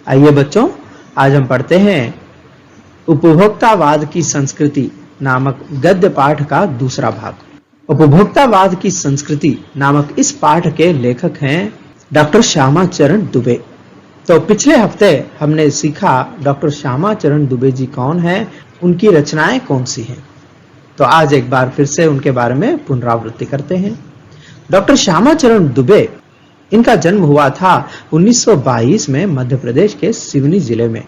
आइए बच्चों, आज हम पढ़ते हैं उपभोक्तावाद की संस्कृति नामक गद्य पाठ का दूसरा भाग। उपभोक्तावाद की संस्कृति नामक इस पाठ के लेखक हैं डॉक्टर श्यामाचरण दुबे। तो पिछले हफ्ते हमने सीखा डॉक्टर श्यामाचरण दुबे जी कौन है, उनकी रचनाएं कौन सी हैं। तो आज एक बार फिर से उनके बारे में पुनरावृत्ति करते हैं। डॉक्टर श्यामाचरण दुबे, इनका जन्म हुआ था 1922 में मध्य प्रदेश के सिवनी जिले में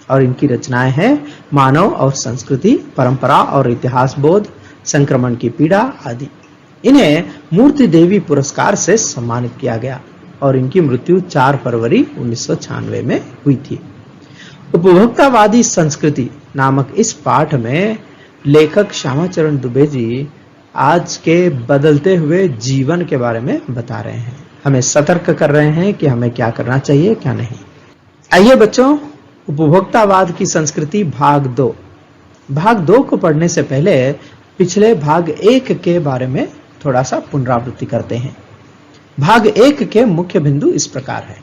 और इनकी रचनाएं हैं मानव और संस्कृति, परंपरा और इतिहास बोध, संक्रमण की पीड़ा आदि। इन्हें मूर्ति देवी पुरस्कार से सम्मानित किया गया और इनकी मृत्यु 4 फरवरी 1996 में हुई थी। उपभोक्तावादी संस्कृति नामक इस पाठ में लेखक श्यामाचरण दुबे जी आज के बदलते हुए जीवन के बारे में बता रहे हैं, हमें सतर्क कर रहे हैं कि हमें क्या करना चाहिए क्या नहीं। आइए बच्चों, उपभोक्तावाद की संस्कृति भाग 2 को पढ़ने से पहले पिछले भाग 1 के बारे में थोड़ा सा पुनरावृत्ति करते हैं। भाग 1 के मुख्य बिंदु इस प्रकार है।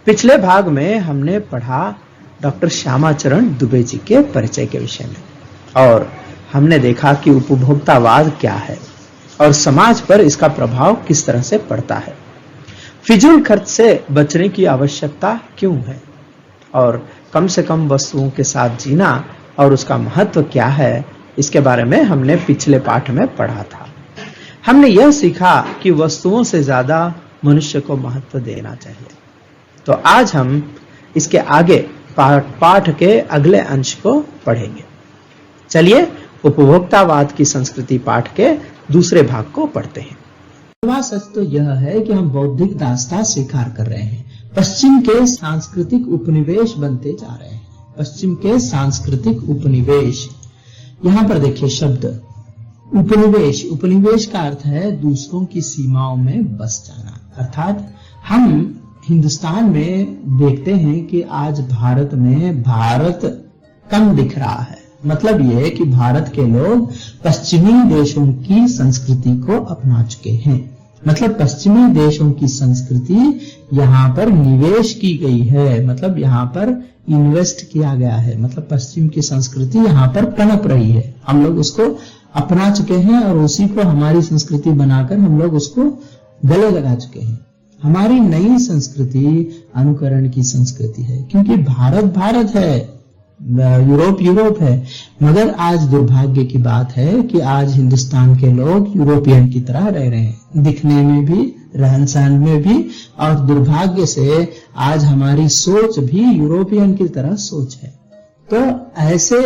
पिछले भाग में हमने पढ़ा डॉक्टर श्यामाचरण दुबे जी के परिचय के विषय में और हमने देखा कि उपभोक्तावाद क्या है और समाज पर इसका प्रभाव किस तरह से पड़ता है, फिजूल खर्च से बचने की आवश्यकता क्यों है और कम से कम वस्तुओं के साथ जीना और उसका महत्व क्या है, इसके बारे में हमने पिछले पाठ में पढ़ा था। हमने यह सीखा कि वस्तुओं से ज्यादा मनुष्य को महत्व देना चाहिए। तो आज हम इसके आगे पाठ के अगले अंश को पढ़ेंगे। चलिए उपभोक्तावाद की संस्कृति पाठ के दूसरे भाग को पढ़ते हैं। सच तो यह है कि हम बौद्धिक दास्ता स्वीकार कर रहे हैं, पश्चिम के सांस्कृतिक उपनिवेश बनते जा रहे हैं। पश्चिम के सांस्कृतिक उपनिवेश, यहाँ पर देखिए शब्द उपनिवेश। उपनिवेश का अर्थ है दूसरों की सीमाओं में बस जाना। अर्थात हम हिंदुस्तान में देखते हैं कि आज भारत में भारत कम दिख रहा है। मतलब यह है कि भारत के लोग पश्चिमी देशों की संस्कृति को अपना चुके हैं। मतलब पश्चिमी देशों की संस्कृति यहाँ पर निवेश की गई है, मतलब यहाँ पर इन्वेस्ट किया गया है। मतलब पश्चिम की संस्कृति यहाँ पर पनप रही है, हम लोग उसको अपना चुके हैं और उसी को हमारी संस्कृति बनाकर हम लोग उसको गले लगा चुके हैं। हमारी नई संस्कृति अनुकरण की संस्कृति है, क्योंकि भारत है, यूरोप है। मगर आज दुर्भाग्य की बात है कि आज हिंदुस्तान के लोग यूरोपियन की तरह रह रहे हैं, दिखने में भी, रहन सहन में भी, और दुर्भाग्य से आज हमारी सोच भी यूरोपियन की तरह सोच है। तो ऐसे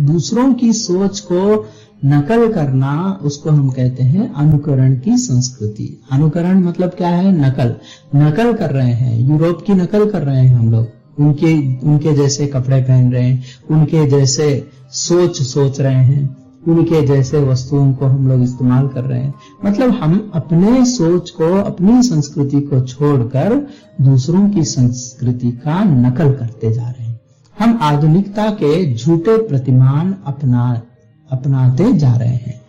दूसरों की सोच को नकल करना, उसको हम कहते हैं अनुकरण की संस्कृति। अनुकरण मतलब क्या है? नकल कर रहे हैं, यूरोप की नकल कर रहे हैं हम लोग। उनके जैसे कपड़े पहन रहे हैं, उनके जैसे सोच रहे हैं, उनके जैसे वस्तुओं को हम लोग इस्तेमाल कर रहे हैं। मतलब हम अपने सोच को, अपनी संस्कृति को छोड़कर दूसरों की संस्कृति का नकल करते जा रहे हैं। हम आधुनिकता के झूठे प्रतिमान अपनाते जा रहे हैं।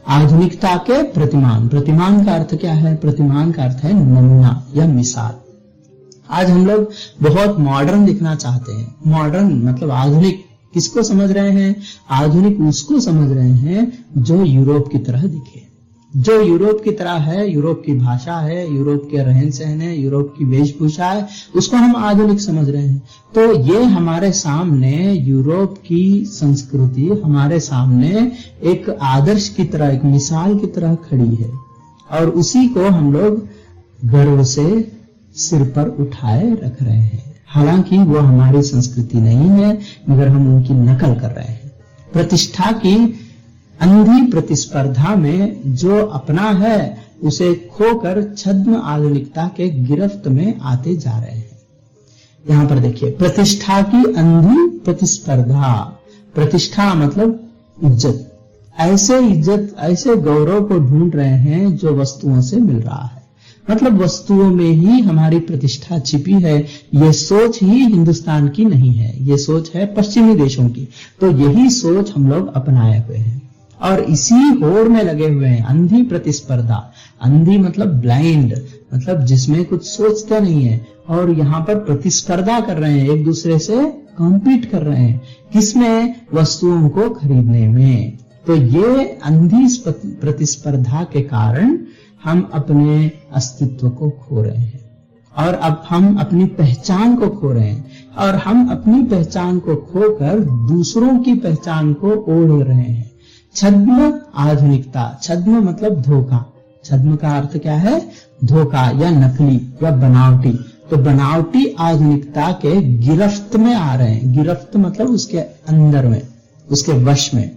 आधुनिकता के प्रतिमान का अर्थ क्या है? प्रतिमान का अर्थ है नमूना या मिसाल। आज हम लोग बहुत मॉडर्न दिखना चाहते हैं। मॉडर्न मतलब आधुनिक किसको समझ रहे हैं? आधुनिक उसको समझ रहे हैं जो यूरोप की तरह दिखे, जो यूरोप की तरह है, यूरोप की भाषा है, यूरोप के रहन सहन है, यूरोप की वेशभूषा है, उसको हम आधुनिक समझ रहे हैं। तो ये हमारे सामने यूरोप की संस्कृति हमारे सामने एक आदर्श की तरह, एक मिसाल की तरह खड़ी है और उसी को हम लोग गर्व से सिर पर उठाए रख रहे हैं। हालांकि वो हमारी संस्कृति नहीं है, मगर हम उनकी नकल कर रहे हैं। प्रतिष्ठा की अंधी प्रतिस्पर्धा में जो अपना है उसे खोकर छद्म आधुनिकता के गिरफ्त में आते जा रहे हैं। यहाँ पर देखिए, प्रतिष्ठा की अंधी प्रतिस्पर्धा। प्रतिष्ठा मतलब इज्जत, ऐसे गौरव को ढूंढ रहे हैं जो वस्तुओं से मिल रहा है। मतलब वस्तुओं में ही हमारी प्रतिष्ठा छिपी है। ये सोच ही हिंदुस्तान की नहीं है, ये सोच है पश्चिमी देशों की। तो यही सोच हम लोग अपनाए हुए हैं और इसी होड़ में लगे हुए हैं। अंधी प्रतिस्पर्धा, अंधी मतलब ब्लाइंड, मतलब जिसमें कुछ सोचते नहीं है, और यहाँ पर प्रतिस्पर्धा कर रहे हैं, एक दूसरे से कॉम्पीट कर रहे हैं, किसमें? वस्तुओं को खरीदने में। तो ये अंधी प्रतिस्पर्धा के कारण हम अपने अस्तित्व को खो रहे हैं, और अब हम अपनी पहचान को खो रहे हैं, और हम अपनी पहचान को खोकर दूसरों की पहचान को ओढ़ रहे हैं। छद्म आधुनिकता, छद्म मतलब धोखा, छद्म का अर्थ क्या है? धोखा या नकली या बनावटी। तो बनावटी आधुनिकता के गिरफ्त में आ रहे हैं। गिरफ्त मतलब उसके अंदर में, उसके वश में,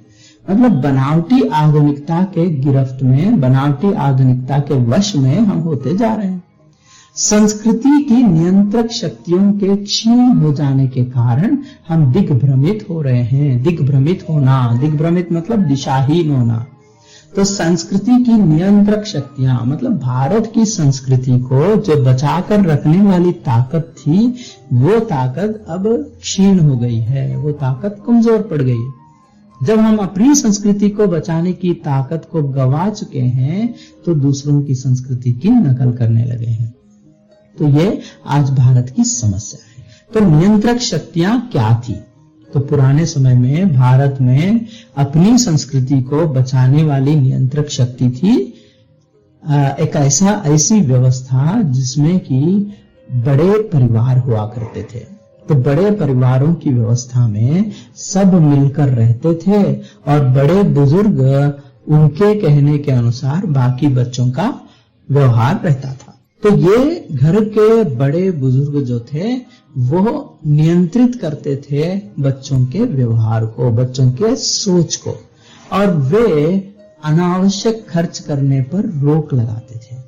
मतलब बनावटी आधुनिकता के गिरफ्त में, बनावटी आधुनिकता के वश में हम होते जा रहे हैं। संस्कृति की नियंत्रक शक्तियों के क्षीण हो जाने के कारण हम दिग्भ्रमित हो रहे हैं। दिग्भ्रमित होना, दिग्भ्रमित मतलब दिशाहीन होना। तो संस्कृति की नियंत्रक शक्तियां मतलब भारत की संस्कृति को जो बचाकर रखने वाली ताकत थी, वो ताकत अब क्षीण हो गई है, वो ताकत कमजोर पड़ गई है। जब हम अपनी संस्कृति को बचाने की ताकत को गवा चुके हैं, तो दूसरों की संस्कृति की नकल करने लगे हैं। तो ये आज भारत की समस्या है। तो नियंत्रक शक्तियां क्या थी? तो पुराने समय में भारत में अपनी संस्कृति को बचाने वाली नियंत्रक शक्ति थी एक ऐसी व्यवस्था जिसमें कि बड़े परिवार हुआ करते थे। तो बड़े परिवारों की व्यवस्था में सब मिलकर रहते थे, और बड़े बुजुर्ग उनके कहने के अनुसार बाकी बच्चों का व्यवहार रहता था। तो ये घर के बड़े बुजुर्ग जो थे वो नियंत्रित करते थे बच्चों के व्यवहार को, बच्चों के सोच को, और वे अनावश्यक खर्च करने पर रोक लगाते थे।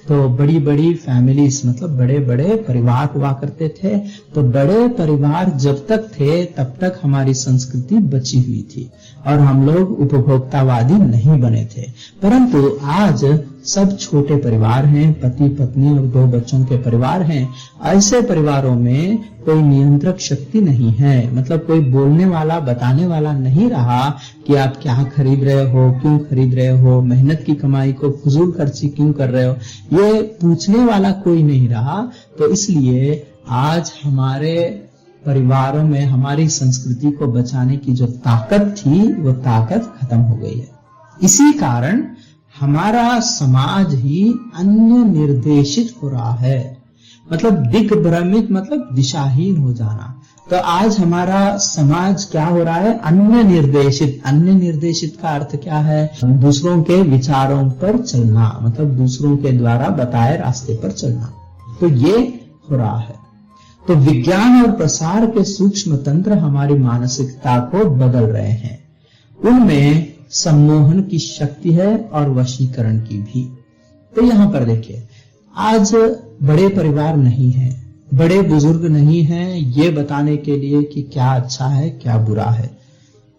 तो बड़ी बड़ी फैमिलीज मतलब बड़े बड़े परिवार हुआ करते थे। तो बड़े परिवार जब तक थे तब तक हमारी संस्कृति बची हुई थी, और हम लोग उपभोक्तावादी नहीं बने थे। परंतु आज सब छोटे परिवार हैं, पति पत्नी और 2 बच्चों के परिवार हैं। ऐसे परिवारों में कोई नियंत्रक शक्ति नहीं है, मतलब कोई बोलने वाला, बताने वाला नहीं रहा कि आप क्या खरीद रहे हो, क्यों खरीद रहे हो, मेहनत की कमाई को फजूल खर्ची क्यों कर रहे हो, ये पूछने वाला कोई नहीं रहा। तो इसलिए आज हमारे परिवारों में हमारी संस्कृति को बचाने की जो ताकत थी, वो ताकत खत्म हो गई है। इसी कारण हमारा समाज ही अन्य निर्देशित हो रहा है, मतलब दिग्भ्रमित मतलब दिशाहीन हो जाना। तो आज हमारा समाज क्या हो रहा है? अन्य निर्देशित। अन्य निर्देशित का अर्थ क्या है? दूसरों के विचारों पर चलना, मतलब दूसरों के द्वारा बताए रास्ते पर चलना। तो ये हो रहा है। तो विज्ञान और प्रसार के सूक्ष्म तंत्र हमारी मानसिकता को बदल रहे हैं। उनमें सम्मोहन की शक्ति है और वशीकरण की भी। तो यहां पर देखिए, आज बड़े परिवार नहीं है, बड़े बुजुर्ग नहीं हैं ये बताने के लिए कि क्या अच्छा है क्या बुरा है,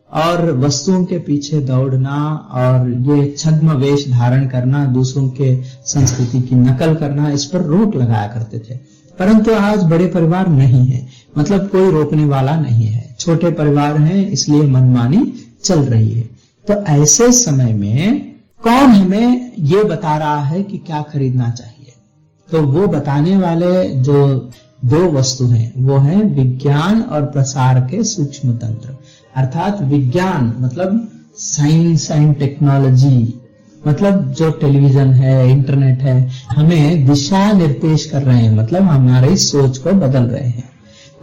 और वस्तुओं के पीछे दौड़ना और ये छद्म वेश धारण करना, दूसरों के संस्कृति की नकल करना, इस पर रोक लगाया करते थे। परंतु आज बड़े परिवार नहीं है, मतलब कोई रोकने वाला नहीं है, छोटे परिवार हैं, इसलिए मनमानी चल रही है। तो ऐसे समय में कौन हमें ये बता रहा है कि क्या खरीदना चाहिए? तो वो बताने वाले जो 2 वस्तु हैं वो हैं विज्ञान और प्रसार के सूक्ष्म तंत्र। अर्थात विज्ञान मतलब साइंस एंड टेक्नोलॉजी, मतलब जो टेलीविजन है, इंटरनेट है, हमें दिशा निर्देश कर रहे हैं, मतलब हमारी सोच को बदल रहे हैं।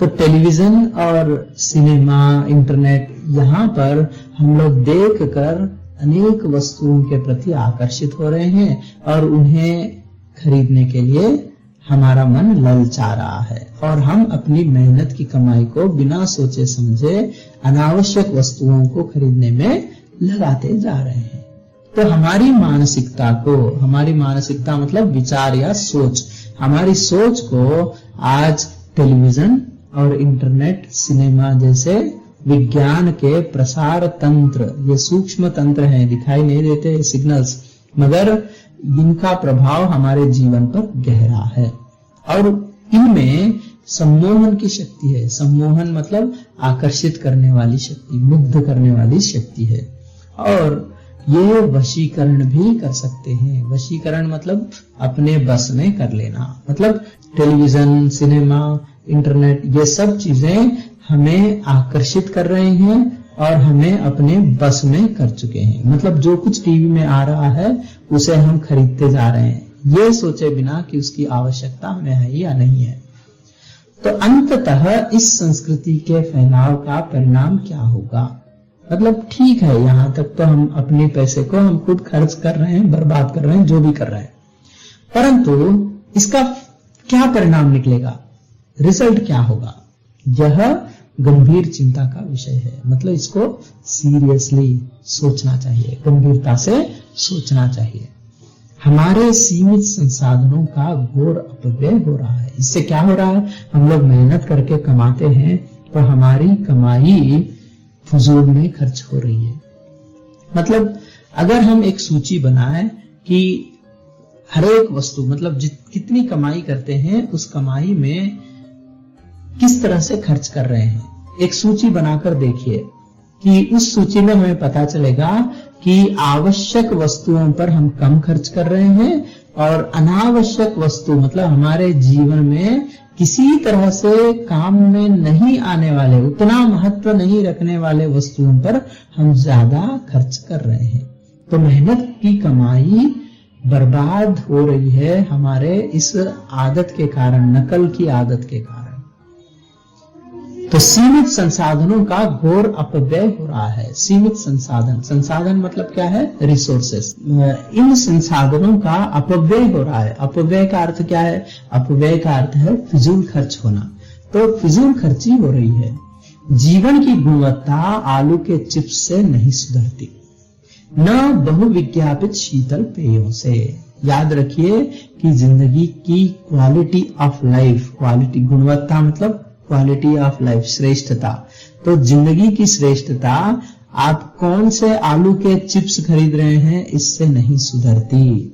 तो टेलीविजन और सिनेमा, इंटरनेट, यहाँ पर हम लोग देखकर अनेक वस्तुओं के प्रति आकर्षित हो रहे हैं, और उन्हें खरीदने के लिए हमारा मन ललचा रहा है, और हम अपनी मेहनत की कमाई को बिना सोचे समझे अनावश्यक वस्तुओं को खरीदने में लगाते जा रहे हैं। तो हमारी मानसिकता मतलब विचार या सोच, हमारी सोच को आज टेलीविजन और इंटरनेट, सिनेमा जैसे विज्ञान के प्रसार तंत्र, ये सूक्ष्म तंत्र हैं, दिखाई नहीं देते सिग्नल्स, मगर इनका प्रभाव हमारे जीवन पर गहरा है, और इनमें सम्मोहन की शक्ति है। सम्मोहन मतलब आकर्षित करने वाली शक्ति, मुग्ध करने वाली शक्ति है। और ये वशीकरण भी कर सकते हैं। वशीकरण मतलब अपने बस में कर लेना, मतलब टेलीविजन, सिनेमा, इंटरनेट, ये सब चीजें हमें आकर्षित कर रहे हैं और हमें अपने बस में कर चुके हैं। मतलब जो कुछ टीवी में आ रहा है उसे हम खरीदते जा रहे हैं, ये सोचे बिना कि उसकी आवश्यकता हमें है या नहीं है। तो अंततः इस संस्कृति के फैलाव का परिणाम क्या होगा? मतलब ठीक है, यहां तक तो हम अपने पैसे को हम खुद खर्च कर रहे हैं, बर्बाद कर रहे हैं, जो भी कर रहे हैं, परंतु इसका क्या परिणाम निकलेगा, रिजल्ट क्या होगा, यह गंभीर चिंता का विषय है। मतलब इसको सीरियसली सोचना चाहिए, गंभीरता से सोचना चाहिए। हमारे सीमित संसाधनों का घोर अपव्यय हो रहा है। इससे क्या हो रहा है, हम लोग मेहनत करके कमाते हैं तो हमारी कमाई फजूल में खर्च हो रही है। मतलब अगर हम एक सूची बनाएं कि हर एक वस्तु, मतलब कितनी कमाई करते हैं, उस कमाई में किस तरह से खर्च कर रहे हैं, एक सूची बनाकर देखिए कि उस सूची में हमें पता चलेगा कि आवश्यक वस्तुओं पर हम कम खर्च कर रहे हैं और अनावश्यक वस्तु, मतलब हमारे जीवन में किसी तरह से काम में नहीं आने वाले, उतना महत्व नहीं रखने वाले वस्तुओं पर हम ज्यादा खर्च कर रहे हैं। तो मेहनत की कमाई बर्बाद हो रही है हमारे इस आदत के कारण, नकल की आदत के कारण। तो सीमित संसाधनों का घोर अपव्यय हो रहा है। सीमित संसाधन मतलब क्या है, रिसोर्सेस। इन संसाधनों का अपव्यय हो रहा है। अपव्यय का अर्थ क्या है, अपव्यय का अर्थ है फिजूल खर्च होना। तो फिजूल खर्ची हो रही है। जीवन की गुणवत्ता आलू के चिप्स से नहीं सुधरती, न बहुविज्ञापित शीतल पेयों से। याद रखिए कि जिंदगी की क्वालिटी ऑफ लाइफ, क्वालिटी, गुणवत्ता मतलब क्वालिटी ऑफ लाइफ, श्रेष्ठता। तो जिंदगी की श्रेष्ठता आप कौन से आलू के चिप्स खरीद रहे हैं, इससे नहीं सुधरती।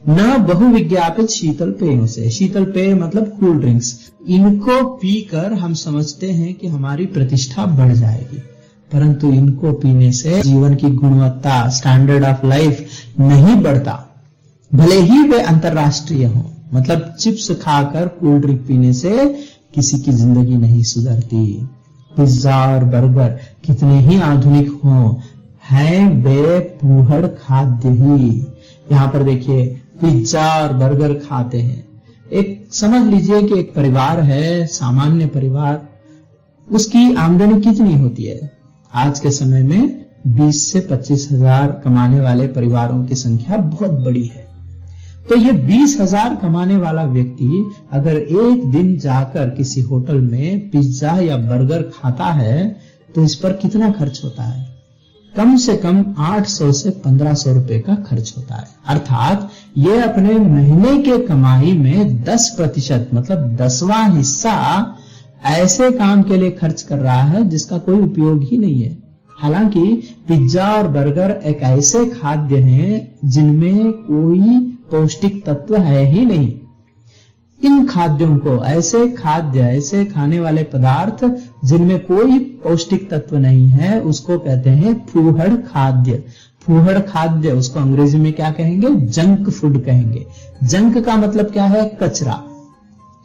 न बहुविज्ञापित शीतल पेयों से। शीतल पेय मतलब कूल ड्रिंक्स। इनको पीकर हम समझते हैं कि हमारी प्रतिष्ठा बढ़ जाएगी, परंतु इनको पीने से जीवन की गुणवत्ता, स्टैंडर्ड ऑफ लाइफ नहीं बढ़ता, भले ही वे अंतरराष्ट्रीय हों। मतलब चिप्स खाकर कूल ड्रिंक पीने से किसी की जिंदगी नहीं सुधरती। पिज्जा और बर्गर कितने ही आधुनिक हों, हैं वे फूहड़ खाद्य ही। यहाँ पर देखिए, पिज्जा और बर्गर खाते हैं। एक समझ लीजिए कि एक परिवार है, सामान्य परिवार, उसकी आमदनी कितनी होती है? आज के समय में 20 से 25 हजार कमाने वाले परिवारों की संख्या बहुत बड़ी है। तो ये 20,000 कमाने वाला व्यक्ति अगर एक दिन जाकर किसी होटल में पिज्जा या बर्गर खाता है तो इस पर कितना खर्च होता है? कम से कम 800 से 1500 रुपए का खर्च होता है। अर्थात ये अपने महीने के कमाई में 10% मतलब 10वां हिस्सा ऐसे काम के लिए खर्च कर रहा है जिसका कोई उपयोग ही नहीं है। हालांकि पिज्जा और बर्गर एक ऐसे खाद्य हैं जिनमें कोई पौष्टिक तत्व है ही नहीं। इन खाद्यों को, ऐसे खाद्य, ऐसे खाने वाले पदार्थ जिनमें कोई पौष्टिक तत्व नहीं है, उसको कहते हैं फूहड़ खाद्य। फूहड़ खाद्य, उसको अंग्रेजी में क्या कहेंगे? जंक फूड कहेंगे। जंक का मतलब क्या है? कचरा।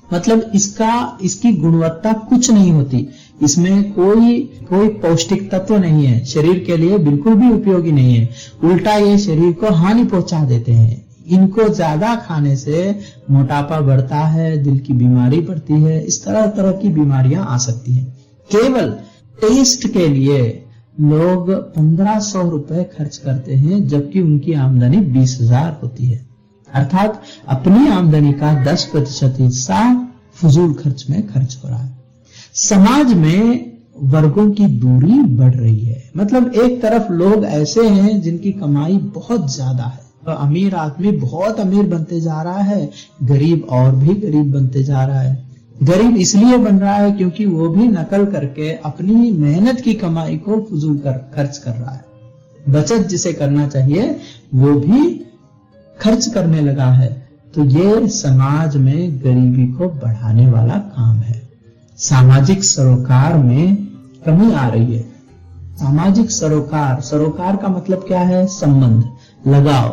मतलब इसकी गुणवत्ता कुछ नहीं होती, इसमें कोई पौष्टिक तत्व नहीं है, शरीर के लिए बिल्कुल भी उपयोगी नहीं है, उल्टा ये शरीर को हानि पहुंचा देते हैं। इनको ज्यादा खाने से मोटापा बढ़ता है, दिल की बीमारी बढ़ती है, इस तरह की बीमारियां आ सकती हैं। केवल टेस्ट के लिए लोग 1500 रुपए खर्च करते हैं, जबकि उनकी आमदनी 20,000 होती है। अर्थात अपनी आमदनी का 10% हिस्सा फजूल खर्च में खर्च हो रहा है। समाज में वर्गों की दूरी बढ़ रही है। मतलब एक तरफ लोग ऐसे हैं जिनकी कमाई बहुत ज्यादा है, तो अमीर आदमी बहुत अमीर बनते जा रहा है, गरीब और भी गरीब बनते जा रहा है। गरीब इसलिए बन रहा है क्योंकि वो भी नकल करके अपनी मेहनत की कमाई को फजूल खर्च कर रहा है। बचत जिसे करना चाहिए वो भी खर्च करने लगा है। तो ये समाज में गरीबी को बढ़ाने वाला काम है। सामाजिक सरोकार में कमी आ रही है। सामाजिक सरोकार, सरोकार का मतलब क्या है? संबंध, लगाव।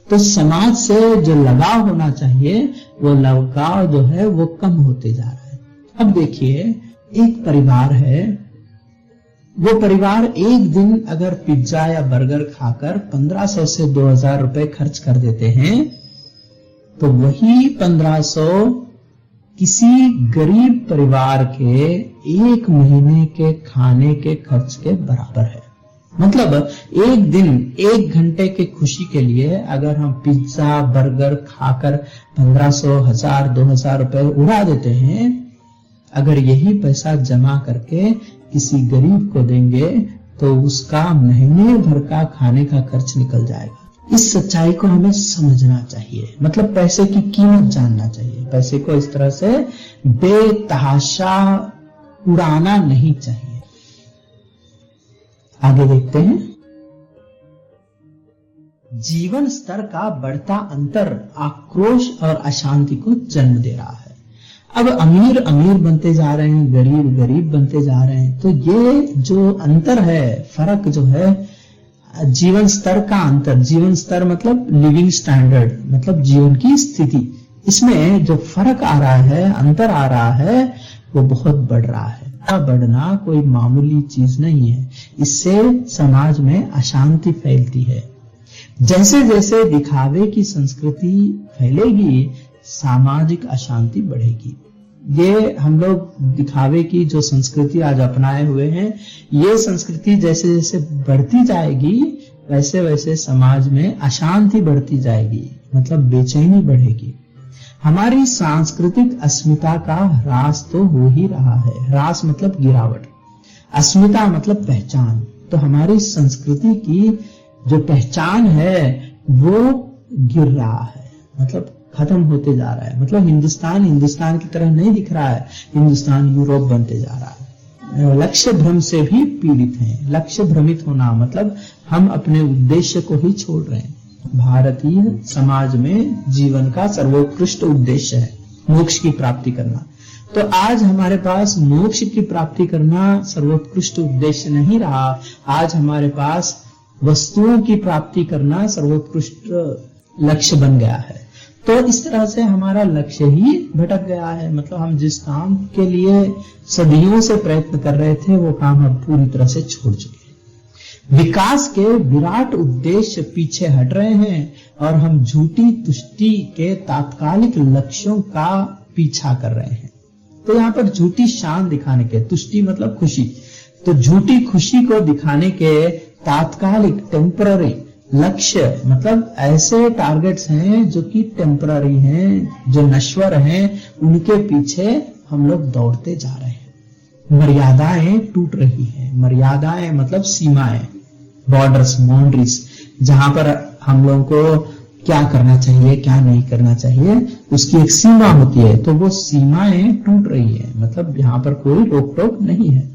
तो समाज से जो लगाव होना चाहिए वो लगाव जो है वो कम होते जा रहा है। अब देखिए, एक परिवार है, वो परिवार एक दिन अगर पिज्जा या बर्गर खाकर 1500 से 2000 रुपए खर्च कर देते हैं, तो वही 1500 किसी गरीब परिवार के एक महीने के खाने के खर्च के बराबर है। मतलब एक दिन 1 घंटे के खुशी के लिए अगर हम पिज्जा बर्गर खाकर 1500, 1000, 2000 रुपए उड़ा देते हैं, अगर यही पैसा जमा करके किसी गरीब को देंगे तो उसका महीने भर का खाने का खर्च निकल जाएगा। इस सच्चाई को हमें समझना चाहिए, मतलब पैसे की कीमत जानना चाहिए। पैसे को इस तरह से बेतहाशा उड़ाना नहीं चाहिए। आगे देखते हैं। जीवन स्तर का बढ़ता अंतर आक्रोश और अशांति को जन्म दे रहा है। अब अमीर अमीर बनते जा रहे हैं, गरीब गरीब बनते जा रहे हैं। तो ये जो अंतर है, फर्क जो है, जीवन स्तर का अंतर, जीवन स्तर मतलब लिविंग स्टैंडर्ड, मतलब जीवन की स्थिति, इसमें जो फर्क आ रहा है, अंतर आ रहा है, वो बहुत बढ़ रहा है। बढ़ना कोई मामूली चीज नहीं है। इससे समाज में अशांति फैलती है। जैसे जैसे दिखावे की संस्कृति फैलेगी, सामाजिक अशांति बढ़ेगी। ये हम लोग दिखावे की जो संस्कृति आज अपनाए हुए हैं, ये संस्कृति जैसे जैसे बढ़ती जाएगी, वैसे वैसे समाज में अशांति बढ़ती जाएगी, मतलब बेचैनी बढ़ेगी। हमारी सांस्कृतिक अस्मिता का ह्रास तो हो ही रहा है। ह्रास मतलब गिरावट, अस्मिता मतलब पहचान। तो हमारी संस्कृति की जो पहचान है वो गिर रहा है, मतलब खत्म होते जा रहा है। मतलब हिंदुस्तान की तरह नहीं दिख रहा है, हिंदुस्तान यूरोप बनते जा रहा है। लक्ष्य भ्रम से भी पीड़ित हैं। लक्ष्य भ्रमित होना मतलब हम अपने उद्देश्य को ही छोड़ रहे हैं। भारतीय समाज में जीवन का सर्वोत्कृष्ट उद्देश्य है मोक्ष की प्राप्ति करना। तो आज हमारे पास मोक्ष की प्राप्ति करना सर्वोत्कृष्ट उद्देश्य नहीं रहा। आज हमारे पास वस्तुओं की प्राप्ति करना सर्वोत्कृष्ट लक्ष्य बन गया है। तो इस तरह से हमारा लक्ष्य ही भटक गया है। मतलब हम जिस काम के लिए सदियों से प्रयत्न कर रहे थे, वो काम हम पूरी तरह से छोड़ चुके हैं। विकास के विराट उद्देश्य पीछे हट रहे हैं और हम झूठी तुष्टि के तात्कालिक लक्ष्यों का पीछा कर रहे हैं। तो यहाँ पर झूठी शान दिखाने के, तुष्टि मतलब खुशी, तो झूठी खुशी को दिखाने के तात्कालिक टेम्पररी लक्ष्य, मतलब ऐसे टारगेट्स हैं जो कि टेम्पररी हैं, जो नश्वर हैं, उनके पीछे हम लोग दौड़ते जा रहे हैं। मर्यादाएं टूट रही हैं। मर्यादाएं मतलब सीमाएं, बॉर्डर्स, बाउंड्रीज, जहां पर हम लोगों को क्या करना चाहिए क्या नहीं करना चाहिए उसकी एक सीमा होती है। तो वो सीमाएं टूट रही है, मतलब यहाँ पर कोई रोक टोक नहीं है।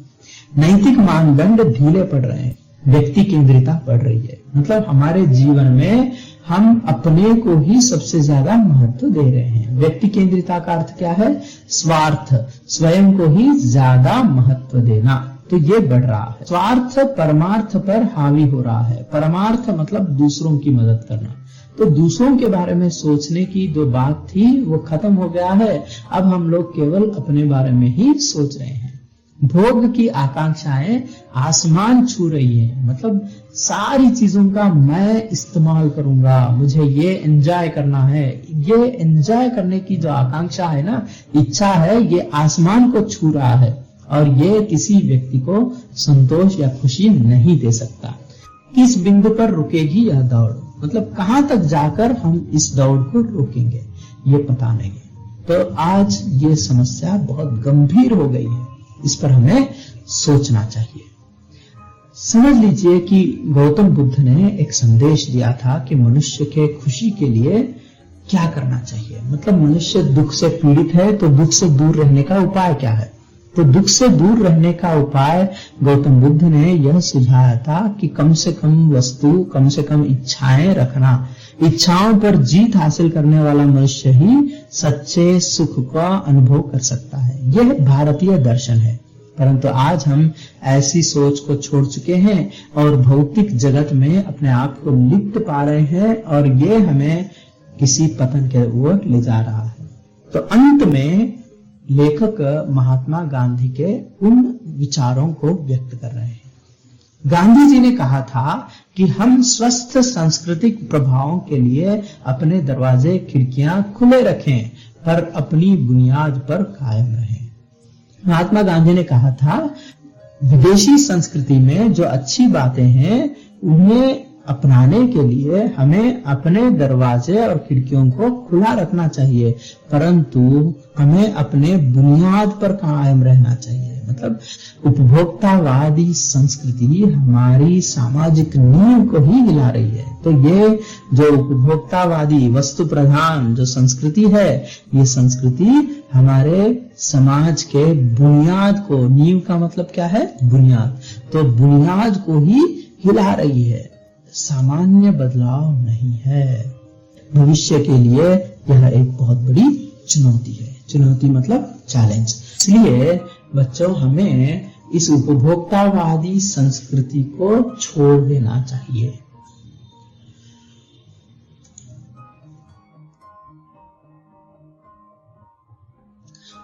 नैतिक मानदंड ढीले पड़ रहे हैं, व्यक्ति केंद्रिता बढ़ रही है। मतलब हमारे जीवन में हम अपने को ही सबसे ज्यादा महत्व दे रहे हैं। व्यक्ति केंद्रिता का अर्थ क्या है? स्वार्थ, स्वयं को ही ज्यादा महत्व देना। तो ये बढ़ रहा है। स्वार्थ परमार्थ पर हावी हो रहा है। परमार्थ मतलब दूसरों की मदद करना। तो दूसरों के बारे में सोचने की जो बात थी वो खत्म हो गया है। अब हम लोग केवल अपने बारे में ही सोच रहे हैं। भोग की आकांक्षाएं आसमान छू रही है। मतलब सारी चीजों का मैं इस्तेमाल करूंगा, मुझे ये एंजॉय करना है। ये एंजॉय करने की जो आकांक्षा है ना, इच्छा है, ये आसमान को छू रहा है और ये किसी व्यक्ति को संतोष या खुशी नहीं दे सकता। किस बिंदु पर रुकेगी यह दौड़, मतलब कहां तक जाकर हम इस दौड़ को रोकेंगे, ये पता नहीं। तो आज ये समस्या बहुत गंभीर हो गई है, इस पर हमें सोचना चाहिए। समझ लीजिए कि गौतम बुद्ध ने एक संदेश दिया था कि मनुष्य के खुशी के लिए क्या करना चाहिए। मतलब मनुष्य दुख से पीड़ित है तो दुख से दूर रहने का उपाय क्या है। तो दुख से दूर रहने का उपाय गौतम बुद्ध ने यह सुझाया था कि कम से कम वस्तु, कम से कम इच्छाएं रखना। इच्छाओं पर जीत हासिल करने वाला मनुष्य ही सच्चे सुख का अनुभव कर सकता है। यह भारतीय दर्शन है। परंतु आज हम ऐसी सोच को छोड़ चुके हैं और भौतिक जगत में अपने आप को लिप्त पा रहे हैं और ये हमें किसी पतन के ओर ले जा रहा है। तो अंत में लेखक महात्मा गांधी के उन विचारों को व्यक्त कर रहे हैं। गांधी जी ने कहा था कि हम स्वस्थ सांस्कृतिक प्रभावों के लिए अपने दरवाजे खिड़कियां खुले रखें पर अपनी बुनियाद पर कायम रहें। महात्मा गांधी ने कहा था विदेशी संस्कृति में जो अच्छी बातें हैं उन्हें अपनाने के लिए हमें अपने दरवाजे और खिड़कियों को खुला रखना चाहिए, परंतु हमें अपने बुनियाद पर कायम रहना चाहिए। मतलब उपभोक्तावादी संस्कृति हमारी सामाजिक नींव को ही हिला रही है। तो ये जो उपभोक्तावादी वस्तु प्रधान जो संस्कृति है, ये संस्कृति हमारे समाज के बुनियाद को, नींव का मतलब क्या है? बुनियाद। तो बुनियाद को ही हिला रही है, सामान्य बदलाव नहीं है। भविष्य के लिए यह एक बहुत बड़ी चुनौती है। चुनौती मतलब चैलेंज। इसलिए बच्चों हमें इस उपभोक्तावादी संस्कृति को छोड़ देना चाहिए।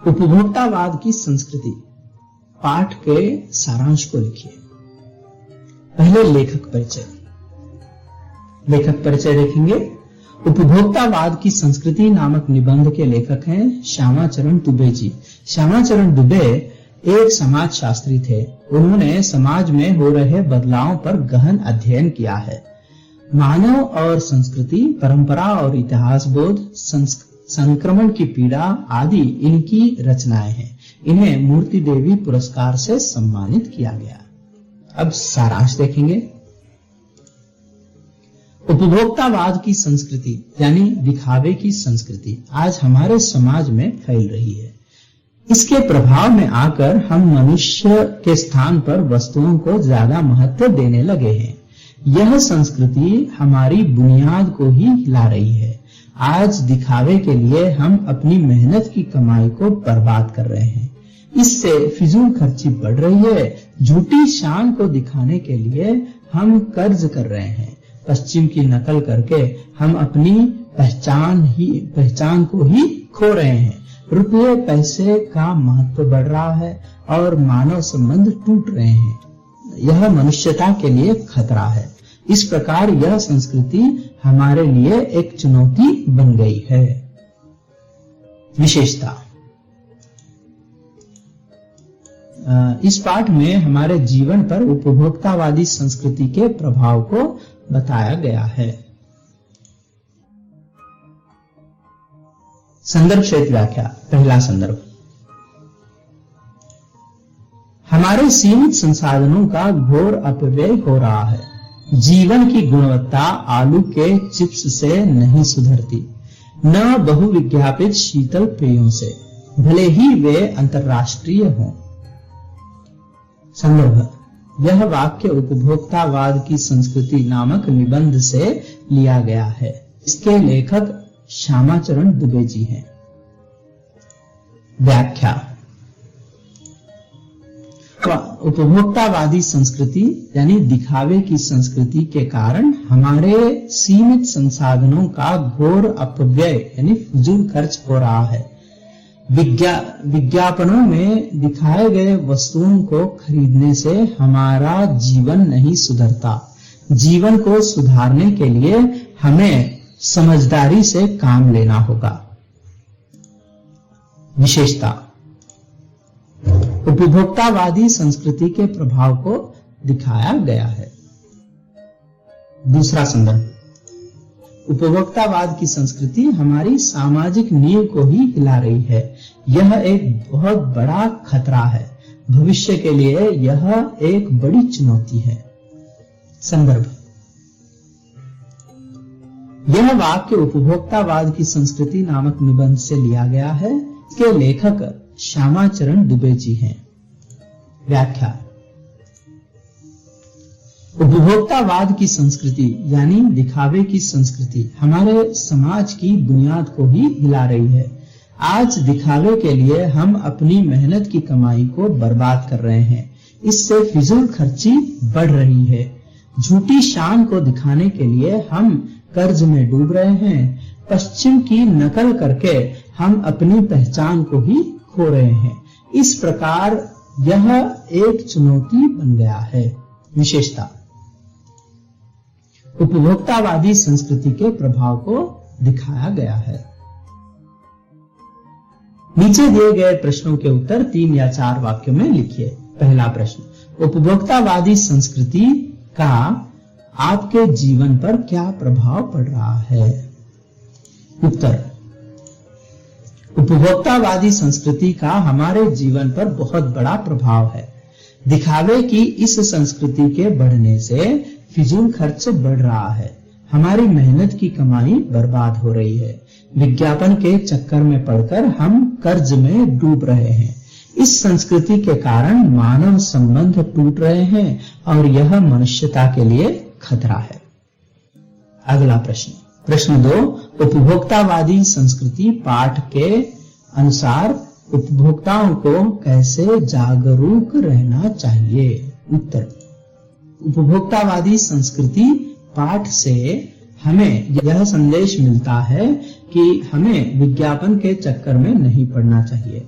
उपभोक्तावाद की संस्कृति पाठ के सारांश को लिखिए। पहले लेखक परिचय। लेखक परिचय देखेंगे। उपभोक्तावाद की संस्कृति नामक निबंध के लेखक हैं श्यामाचरण दुबे जी। श्यामाचरण दुबे एक समाज शास्त्री थे। उन्होंने समाज में हो रहे बदलावों पर गहन अध्ययन किया है। मानव और संस्कृति, परंपरा और इतिहास बोध, संक्रमण की पीड़ा आदि इनकी रचनाएं हैं। इन्हें मूर्ति देवी पुरस्कार से सम्मानित किया गया। अब सारांश देखेंगे। उपभोक्तावाद की संस्कृति यानी दिखावे की संस्कृति आज हमारे समाज में फैल रही है। इसके प्रभाव में आकर हम मनुष्य के स्थान पर वस्तुओं को ज्यादा महत्व देने लगे हैं। यह संस्कृति हमारी बुनियाद को ही हिला रही है। आज दिखावे के लिए हम अपनी मेहनत की कमाई को बर्बाद कर रहे हैं। इससे फिजूल खर्ची बढ़ रही है। झूठी शान को दिखाने के लिए हम कर्ज कर रहे हैं। पश्चिम की नकल करके हम अपनी पहचान को ही खो रहे हैं। रुपये पैसे का महत्व बढ़ रहा है और मानव संबंध टूट रहे हैं। यह मनुष्यता के लिए खतरा है। इस प्रकार यह संस्कृति हमारे लिए एक चुनौती बन गई है। विशेषता। इस पाठ में हमारे जीवन पर उपभोक्तावादी संस्कृति के प्रभाव को बताया गया है। संदर्भ सहित व्याख्या। पहला संदर्भ। हमारे सीमित संसाधनों का घोर अपव्यय हो रहा है। जीवन की गुणवत्ता आलू के चिप्स से नहीं सुधरती, न बहुविज्ञापित शीतल पेयों से, भले ही वे अंतर्राष्ट्रीय हों। संदर्भ। यह वाक्य उपभोक्तावाद की संस्कृति नामक निबंध से लिया गया है। इसके लेखक श्यामाचरण दुबे जी हैं। व्याख्या। उपभोक्तावादी संस्कृति यानी दिखावे की संस्कृति के कारण हमारे सीमित संसाधनों का घोर अपव्यय यानी फिजूल खर्च हो रहा है। विज्ञापनों में दिखाए गए वस्तुओं को खरीदने से हमारा जीवन नहीं सुधरता। जीवन को सुधारने के लिए हमें समझदारी से काम लेना होगा। विशेषता। उपभोक्तावादी संस्कृति के प्रभाव को दिखाया गया है। दूसरा संदर्भ। उपभोक्तावाद की संस्कृति हमारी सामाजिक नींव को ही हिला रही है। यह एक बहुत बड़ा खतरा है। भविष्य के लिए यह एक बड़ी चुनौती है। संदर्भ। यह वाक्य उपभोक्तावाद की संस्कृति नामक निबंध से लिया गया है। इसके लेखक श्यामाचरण दुबे जी हैं। व्याख्या। उपभोक्तावाद की संस्कृति यानी दिखावे की संस्कृति हमारे समाज की बुनियाद को ही हिला रही है। आज दिखावे के लिए हम अपनी मेहनत की कमाई को बर्बाद कर रहे हैं। इससे फिजूल खर्ची बढ़ रही है। झूठी शान को दिखाने के लिए हम कर्ज में डूब रहे हैं। पश्चिम की नकल करके हम अपनी पहचान को ही खो रहे हैं। इस प्रकार यह एक चुनौती बन गया है। विशेषता, उपभोक्तावादी संस्कृति के प्रभाव को दिखाया गया है। नीचे दिए गए प्रश्नों के उत्तर 3 या 4 वाक्यों में लिखिए। पहला प्रश्न, उपभोक्तावादी संस्कृति का आपके जीवन पर क्या प्रभाव पड़ रहा है? उत्तर, उपभोक्तावादी संस्कृति का हमारे जीवन पर बहुत बड़ा प्रभाव है। दिखावे की इस संस्कृति के बढ़ने से फिजूल खर्च बढ़ रहा है। हमारी मेहनत की कमाई बर्बाद हो रही है। विज्ञापन के चक्कर में पड़कर हम कर्ज में डूब रहे हैं। इस संस्कृति के कारण मानव संबंध टूट रहे हैं और यह मनुष्यता के लिए खतरा है। अगला प्रश्न, प्रश्न 2, उपभोक्तावादी संस्कृति पाठ के अनुसार उपभोक्ताओं को कैसे जागरूक रहना चाहिए? उत्तर, उपभोक्तावादी संस्कृति पाठ से हमें यह संदेश मिलता है कि हमें विज्ञापन के चक्कर में नहीं पड़ना चाहिए।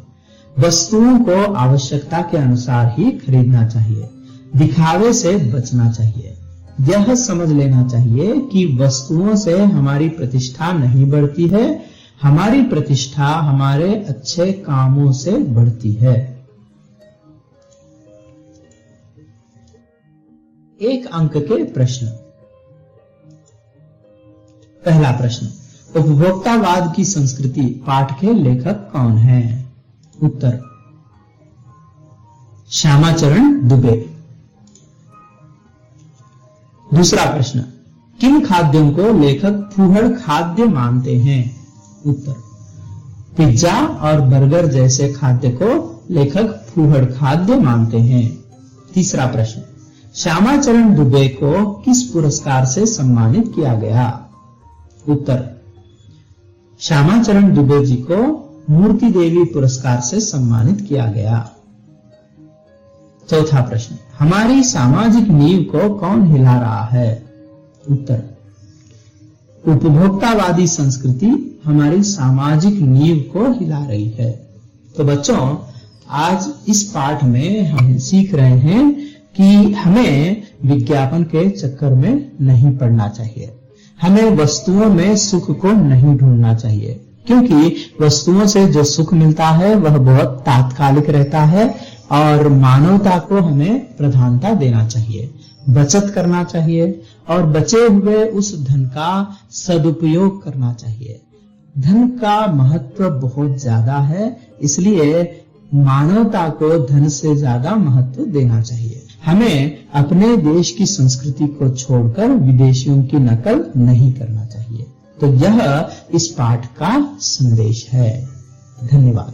वस्तुओं को आवश्यकता के अनुसार ही खरीदना चाहिए। दिखावे से बचना चाहिए। यह समझ लेना चाहिए कि वस्तुओं से हमारी प्रतिष्ठा नहीं बढ़ती है। हमारी प्रतिष्ठा हमारे अच्छे कामों से बढ़ती है। एक अंक के प्रश्न। पहला प्रश्न, उपभोक्तावाद की संस्कृति पाठ के लेखक कौन हैं? उत्तर, श्यामाचरण दुबे। दूसरा प्रश्न, किन खाद्यों को लेखक फूहड़ खाद्य मानते हैं? उत्तर, पिज्जा और बर्गर जैसे खाद्य को लेखक फूहड़ खाद्य मानते हैं। तीसरा प्रश्न, श्यामाचरण दुबे को किस पुरस्कार से सम्मानित किया गया? उत्तर, श्यामाचरण दुबे जी को मूर्ति देवी पुरस्कार से सम्मानित किया गया। चौथा प्रश्न, हमारी सामाजिक नींव को कौन हिला रहा है? उत्तर, उपभोक्तावादी संस्कृति हमारी सामाजिक नींव को हिला रही है। तो बच्चों, आज इस पाठ में हम सीख रहे हैं कि हमें विज्ञापन के चक्कर में नहीं पड़ना चाहिए। हमें वस्तुओं में सुख को नहीं ढूंढना चाहिए, क्योंकि वस्तुओं से जो सुख मिलता है वह बहुत तात्कालिक रहता है और मानवता को हमें प्रधानता देना चाहिए। बचत करना चाहिए और बचे हुए उस धन का सदुपयोग करना चाहिए। धन का महत्व बहुत ज्यादा है, इसलिए मानवता को धन से ज्यादा महत्व देना चाहिए। हमें अपने देश की संस्कृति को छोड़कर विदेशियों की नकल नहीं करना चाहिए। तो यह इस पाठ का संदेश है। धन्यवाद।